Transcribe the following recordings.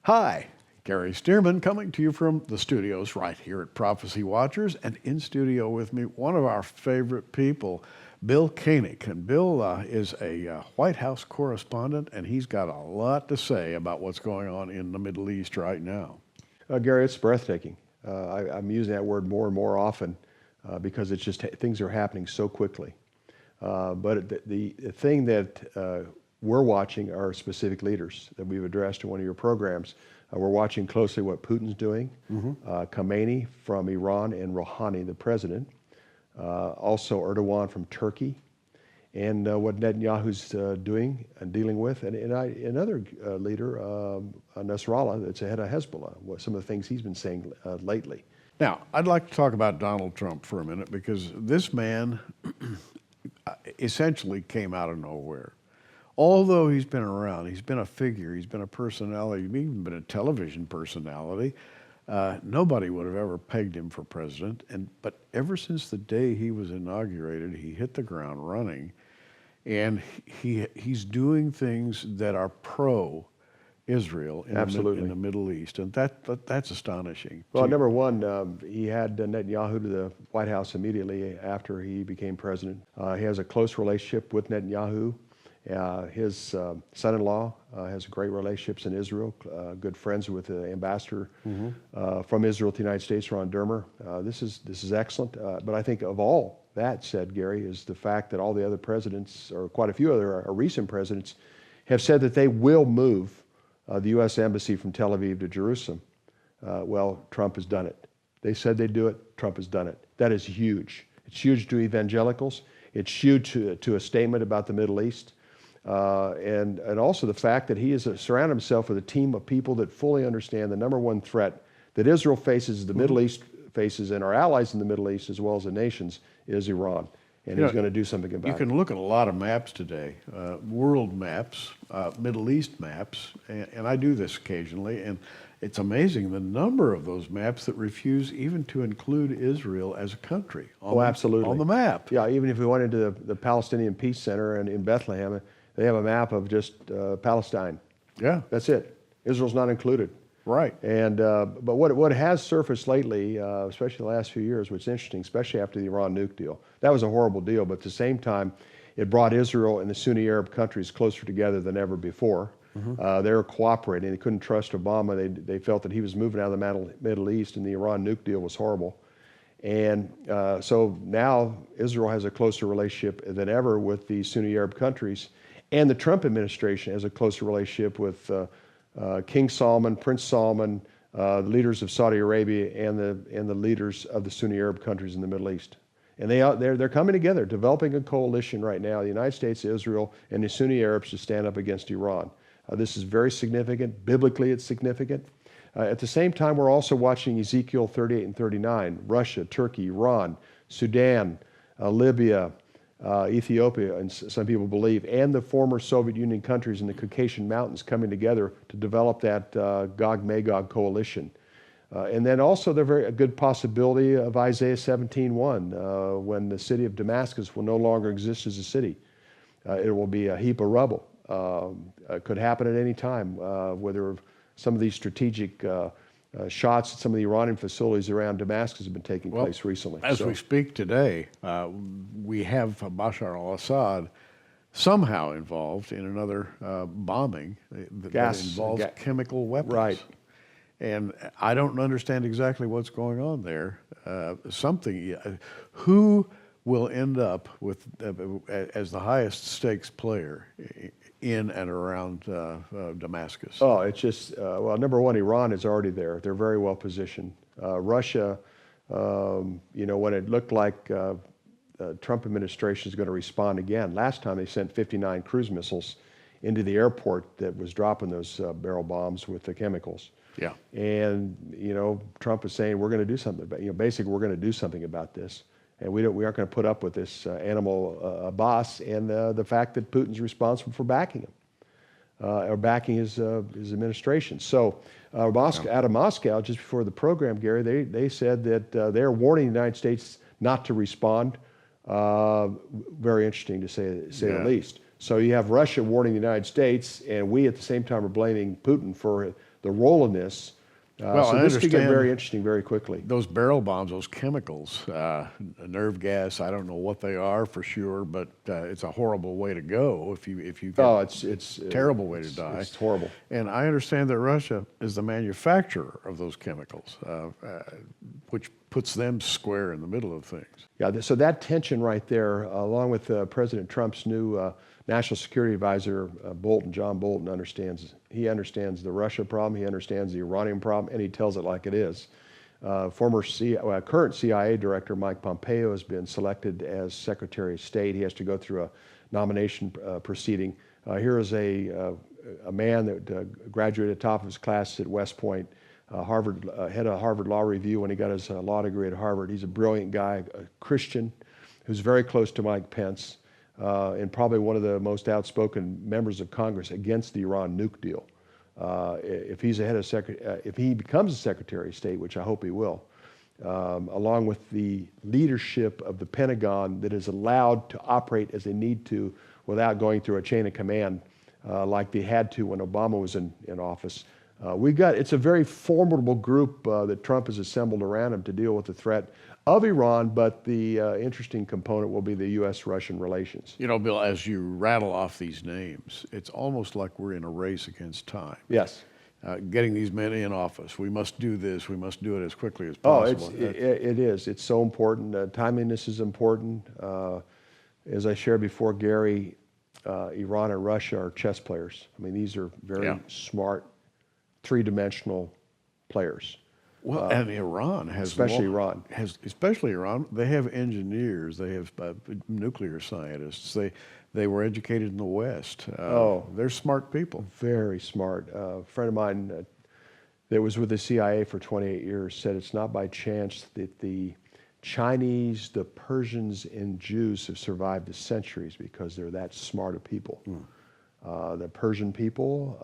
Hi, Gary Stearman coming to you from the studios right here at Prophecy Watchers, and in studio with me, one of our favorite people, Bill Koenig. And Bill is a White House correspondent, and he's got a lot to say about what's going on in the Middle East right now. Gary, it's breathtaking. I'm using that word more and more often because it's just things are happening so quickly. But the thing that we're watching are specific leaders that we've addressed in one of your programs. We're watching closely what Putin's doing, Khamenei from Iran and Rouhani, the president, also Erdogan from Turkey, and what Netanyahu's doing and dealing with, and another leader, Nasrallah, that's the head of Hezbollah, what some of the things he's been saying lately. Now, I'd like to talk about Donald Trump for a minute, because this man essentially came out of nowhere. Although he's been around, he's been a figure, he's been a personality, he's even been a television personality, nobody would have ever pegged him for president. But ever since the day he was inaugurated, he hit the ground running, and he's doing things that are pro-Israel in the Middle East, and that's astonishing. Well, number one, he had Netanyahu to the White House immediately after he became president. He has a close relationship with Netanyahu. His son-in-law has great relationships in Israel, good friends with the ambassador from Israel to the United States, Ron Dermer. This is excellent. But I think of all that said, Gary, is the fact that all the other presidents, or quite a few other recent presidents, have said that they will move the U.S. Embassy from Tel Aviv to Jerusalem. Well, Trump has done it. They said they'd do it. Trump has done it. That is huge. It's huge to evangelicals. It's huge to a statement about the Middle East. And also the fact that he has surrounded himself with a team of people that fully understand the number one threat that Israel faces, the Middle East faces, and our allies in the Middle East, as well as the nations, is Iran. And he's going to do something about it. You can look at a lot of maps today, world maps, Middle East maps, and I do this occasionally, and it's amazing the number of those maps that refuse even to include Israel as a country absolutely. On the map. Yeah, even if we went into the Palestinian Peace Center in Bethlehem, they have a map of just Palestine. Yeah. That's it. Israel's not included. Right. And but what has surfaced lately, especially the last few years, what's interesting, especially after the Iran nuke deal, that was a horrible deal, but at the same time, it brought Israel and the Sunni Arab countries closer together than ever before. They were cooperating. They couldn't trust Obama. They felt that he was moving out of the Middle East, and the Iran nuke deal was horrible. And so now Israel has a closer relationship than ever with the Sunni Arab countries, and the Trump administration has a closer relationship with King Salman, Prince Salman, the leaders of Saudi Arabia, and the leaders of the Sunni Arab countries in the Middle East. And they're coming together, developing a coalition right now, the United States, Israel, and the Sunni Arabs to stand up against Iran. This is very significant. Biblically, it's significant. At the same time, we're also watching Ezekiel 38 and 39, Russia, Turkey, Iran, Sudan, Libya, Ethiopia, and some people believe, and the former Soviet Union countries in the Caucasian Mountains coming together to develop that Gog-Magog coalition. And then also there's a good possibility of Isaiah 17:1, when the city of Damascus will no longer exist as a city. It will be a heap of rubble. Could happen at any time, whether some of these strategic shots at some of the Iranian facilities around Damascus have been taking place recently. As we speak today, we have Bashar al-Assad somehow involved in another bombing that involves chemical weapons. Right. And I don't understand exactly what's going on there. Who will end up with as the highest stakes player in and around Damascus? Oh, it's just, well, number one, Iran is already there. They're very well positioned. Russia, when it looked like the Trump administration is going to respond again, last time they sent 59 cruise missiles into the airport that was dropping those barrel bombs with the chemicals. Yeah. And, Trump is saying, we're going to do something about it. Basically, we're going to do something about this. And we aren't going to put up with this animal boss and the fact that Putin's responsible for backing him or backing his administration. So out of Moscow, just before the program, Gary, they said that they're warning the United States not to respond. Very interesting to say the least. So you have Russia warning the United States, and we at the same time are blaming Putin for the role in this. Well, So I this could get understand very interesting very quickly. those barrel bombs, those chemicals, nerve gas. I don't know what they are for sure, but it's a horrible way to go if you get Oh, it's terrible way to die. It's horrible. And I understand that Russia is the manufacturer of those chemicals, which puts them square in the middle of things. Yeah, so that tension right there, along with President Trump's new National Security Advisor, John Bolton, understands the Russia problem, he understands the Iranian problem, and he tells it like it is. Current CIA Director Mike Pompeo has been selected as Secretary of State. He has to go through a nomination proceeding. Here is a man that graduated top of his class at West Point, head of Harvard Law Review when he got his law degree at Harvard. He's a brilliant guy, a Christian, who's very close to Mike Pence, and probably one of the most outspoken members of Congress against the Iran nuke deal. If he becomes a Secretary of State, which I hope he will, along with the leadership of the Pentagon that is allowed to operate as they need to without going through a chain of command like they had to when Obama was in office. It's a very formidable group that Trump has assembled around him to deal with the threat of Iran, but the interesting component will be the U.S.-Russian relations. You know, Bill, as you rattle off these names, it's almost like we're in a race against time. Yes. Getting these men in office. We must do this. We must do it as quickly as Oh, possible. it is. It's so important. Timeliness is important. As I shared before, Gary, Iran and Russia are chess players. I mean, these are very smart, three-dimensional players. Well, and Iran has especially Iran. They have engineers. They have nuclear scientists. They were educated in the West. They're smart people. Very smart. A friend of mine that was with the CIA for 28 years said it's not by chance that the Chinese, the Persians, and Jews have survived the centuries because they're that smart of people. The Persian people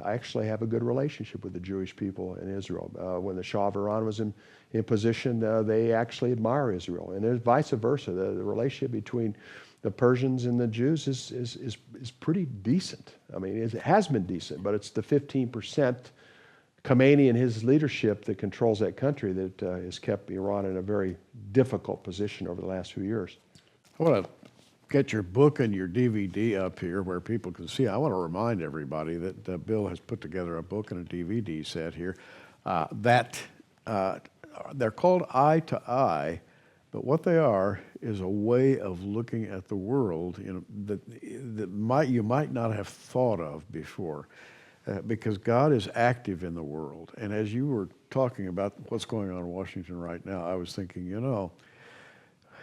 actually have a good relationship with the Jewish people in Israel. When the Shah of Iran was in position, they actually admire Israel, and there's vice versa. The relationship between the Persians and the Jews is pretty decent. I mean, it has been decent, but it's the 15% Khomeini and his leadership that controls that country that has kept Iran in a very difficult position over the last few years. I want to get your book and your DVD up here where people can see. I want to remind everybody that Bill has put together a book and a DVD set here they're called Eye to Eye, but what they are is a way of looking at the world that you might not have thought of before. Because God is active in the world. And as you were talking about what's going on in Washington right now, I was thinking,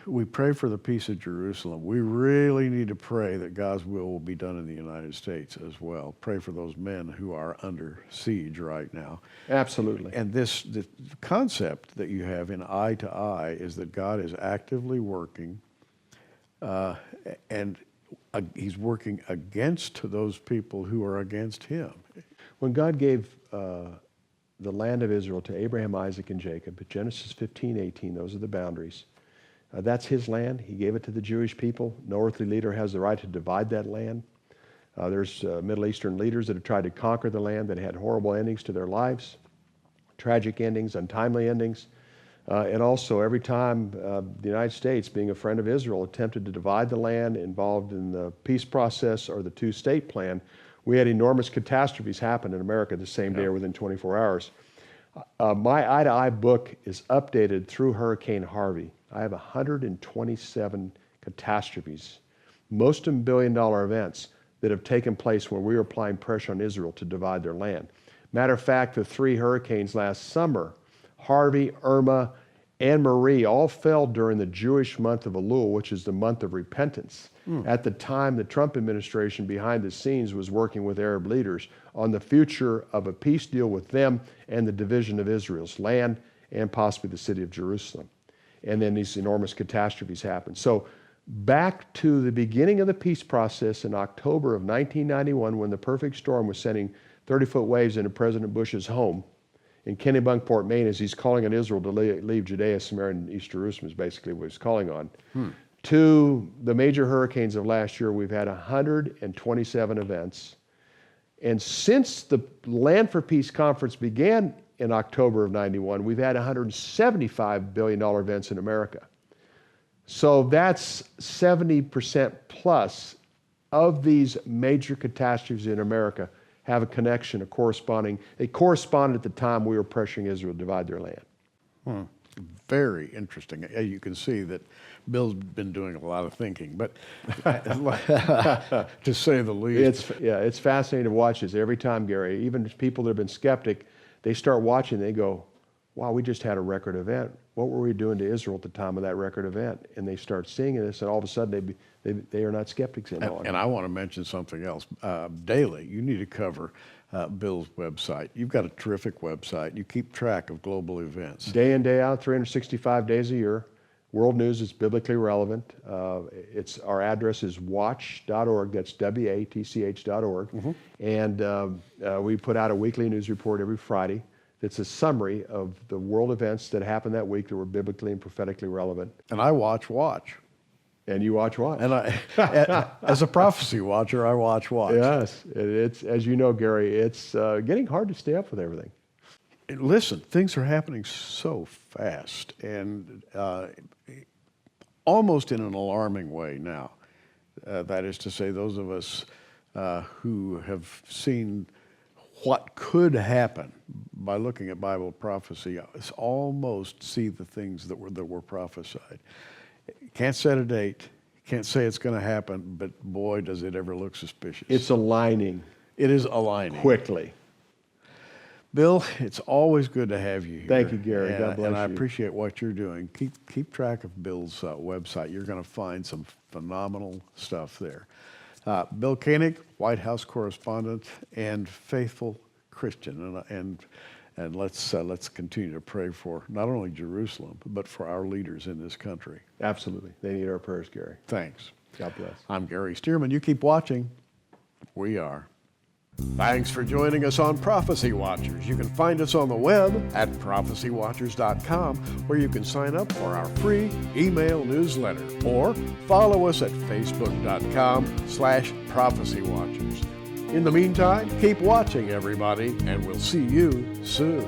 we pray for the peace of Jerusalem. We really need to pray that God's will be done in the United States as well. Pray for those men who are under siege right now. Absolutely. And the concept that you have in Eye to Eye is that God is actively working, and he's working against those people who are against him. When God gave the land of Israel to Abraham, Isaac, and Jacob, Genesis 15:18, those are the boundaries. That's his land. He gave it to the Jewish people. No earthly leader has the right to divide that land. There's Middle Eastern leaders that have tried to conquer the land that had horrible endings to their lives, tragic endings, untimely endings. And also, every time the United States, being a friend of Israel, attempted to divide the land involved in the peace process or the two-state plan, we had enormous catastrophes happen in America the same day or within 24 hours. My Eye to Eye book is updated through Hurricane Harvey. I have 127 catastrophes, most of them billion-dollar events that have taken place when we were applying pressure on Israel to divide their land. Matter of fact, the three hurricanes last summer, Harvey, Irma, and Marie, all fell during the Jewish month of Elul, which is the month of repentance. At the time, the Trump administration behind the scenes was working with Arab leaders on the future of a peace deal with them and the division of Israel's land and possibly the city of Jerusalem. And then these enormous catastrophes happened. So back to the beginning of the peace process in October of 1991, when the perfect storm was sending 30-foot waves into President Bush's home in Kennebunkport, Maine, as he's calling on Israel to leave Judea, Samaria, and East Jerusalem is basically what he's calling on. To the major hurricanes of last year, we've had 127 events. And since the Land for Peace conference began in October of 91, we've had $175 billion events in America. So that's 70% plus of these major catastrophes in America have a connection, they corresponded at the time we were pressuring Israel to divide their land. Very interesting. You can see that Bill's been doing a lot of thinking, but to say the least. It's fascinating to watch this every time, Gary. Even people that have been skeptic, they start watching, they go, wow, we just had a record event. What were we doing to Israel at the time of that record event? And they start seeing this, and all of a sudden they are not skeptics anymore. And I want to mention something else. Daily, you need to cover Bill's website. You've got a terrific website. You keep track of global events. Day in, day out, 365 days a year. World news is biblically relevant. Our address is watch.org. That's WATCH.org. And we put out a weekly news report every Friday. It's a summary of the world events that happened that week that were biblically and prophetically relevant. And I watch. And you watch. And as a prophecy watcher, I watch. Yes, it's, as you know, Gary, it's getting hard to stay up with everything. Listen, things are happening so fast and almost in an alarming way now. That is to say, those of us who have seen what could happen by looking at Bible prophecy almost see the things that were prophesied. Can't set a date, can't say it's going to happen, but boy, does it ever look suspicious. It's aligning. It is aligning. Quickly. Bill, it's always good to have you here. Thank you, Gary. God bless you. And I appreciate what you're doing. Keep track of Bill's website. You're going to find some phenomenal stuff there. Bill Koenig, White House correspondent and faithful Christian, and let's continue to pray for not only Jerusalem but for our leaders in this country. Absolutely, they need our prayers, Gary. Thanks. God bless. I'm Gary Stearman. You keep watching. We are. Thanks for joining us on Prophecy Watchers. You can find us on the web at prophecywatchers.com, where you can sign up for our free email newsletter, or follow us at facebook.com/prophecywatchers. In the meantime, keep watching, everybody, and we'll see you soon.